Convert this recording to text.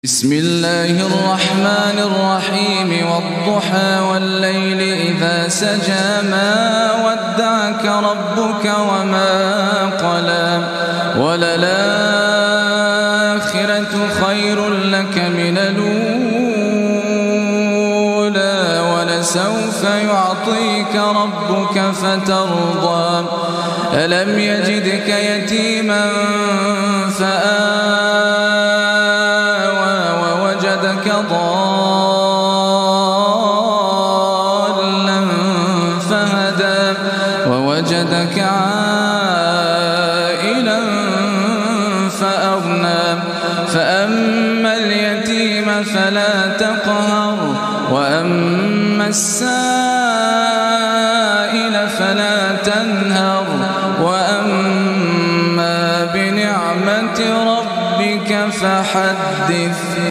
بسم الله الرحمن الرحيم والضحى والليل إذا سجى ما ودعك ربك وما قلى وللآخرة خير لك من الأولى ولسوف يعطيك ربك فترضى ألم يجدك يتيما ووجدك ضالا فهدى ووجدك عائلا فأغنى فأما اليتيم فلا تقهر وأما السائل فلا تنهر وأما بنعمة ربك فحدث.